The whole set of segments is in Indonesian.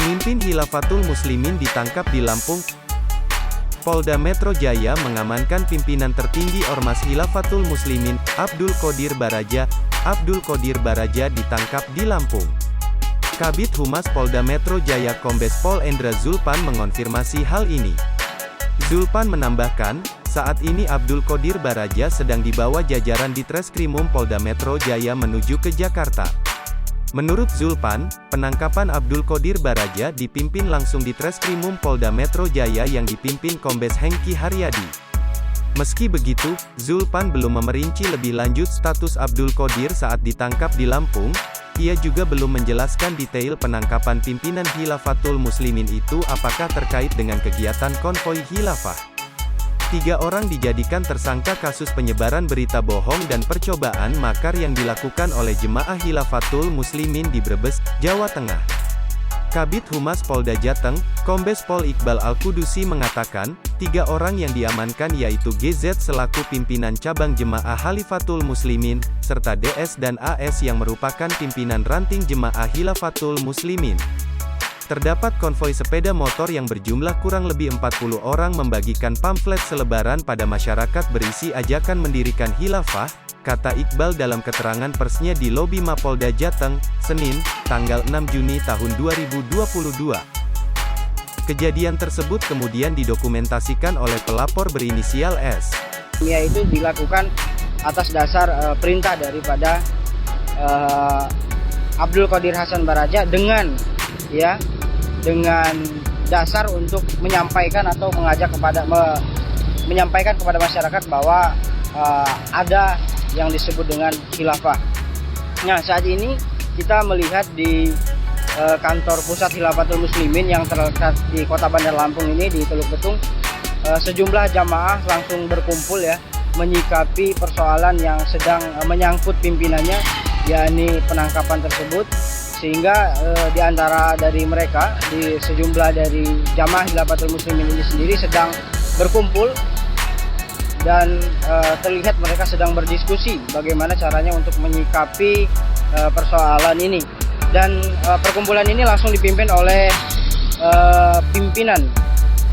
Pemimpin Khilafatul Muslimin ditangkap di Lampung. Polda Metro Jaya mengamankan pimpinan tertinggi Ormas Khilafatul Muslimin, Abdul Qodir Baraja. Abdul Qodir Baraja ditangkap di Lampung. Kabid Humas Polda Metro Jaya Kombes Pol Endra Zulpan mengonfirmasi hal ini. Zulpan menambahkan, saat ini Abdul Qodir Baraja sedang dibawa jajaran di Treskrimum Polda Metro Jaya menuju ke Jakarta. Menurut Zulpan, penangkapan Abdul Qodir Baraja dipimpin langsung di Treskrimum Polda Metro Jaya yang dipimpin Kombes Hengki Haryadi. Meski begitu, Zulpan belum memerinci lebih lanjut status Abdul Qodir saat ditangkap di Lampung. Ia juga belum menjelaskan detail penangkapan pimpinan Khilafatul Muslimin itu apakah terkait dengan kegiatan konvoi khilafah. 3 orang dijadikan tersangka kasus penyebaran berita bohong dan percobaan makar yang dilakukan oleh jemaah Khilafatul Muslimin di Brebes, Jawa Tengah. Kabid Humas Polda Jateng, Kombes Pol Iqbal Al-Qudusi mengatakan, 3 orang yang diamankan yaitu GZ selaku pimpinan cabang jemaah Khilafatul Muslimin, serta DS dan AS yang merupakan pimpinan ranting jemaah Khilafatul Muslimin. Terdapat konvoi sepeda motor yang berjumlah kurang lebih 40 orang membagikan pamflet selebaran pada masyarakat berisi ajakan mendirikan khilafah, kata Iqbal dalam keterangan persnya di lobi Mapolda Jateng, Senin, tanggal 6 Juni tahun 2022. Kejadian tersebut kemudian didokumentasikan oleh pelapor berinisial S. Itu dilakukan atas dasar perintah daripada Abdul Qodir Hasan Baraja dengan dasar untuk menyampaikan atau menyampaikan kepada masyarakat bahwa ada yang disebut dengan khilafah. Nah, saat ini kita melihat di kantor pusat Khilafatul Muslimin yang terletak di Kota Bandar Lampung ini di Teluk Betung, sejumlah jamaah langsung berkumpul menyikapi persoalan yang sedang menyangkut pimpinannya, yakni penangkapan tersebut. Sehingga di antara dari mereka, di sejumlah dari jamaah Khilafatul Muslimin ini sendiri sedang berkumpul dan terlihat mereka sedang berdiskusi bagaimana caranya untuk menyikapi persoalan ini. Dan perkumpulan ini langsung dipimpin oleh pimpinan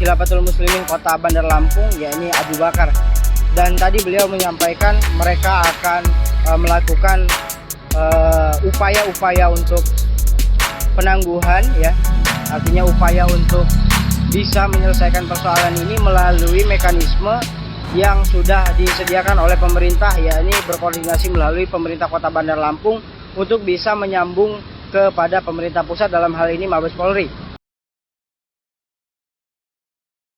Khilafatul Muslimin Kota Bandar Lampung, yakni Abu Bakar. Dan tadi beliau menyampaikan mereka akan melakukan upaya-upaya untuk penangguhan, artinya upaya untuk bisa menyelesaikan persoalan ini melalui mekanisme yang sudah disediakan oleh pemerintah, yakni berkoordinasi melalui pemerintah Kota Bandar Lampung untuk bisa menyambung kepada pemerintah pusat, dalam hal ini Mabes Polri.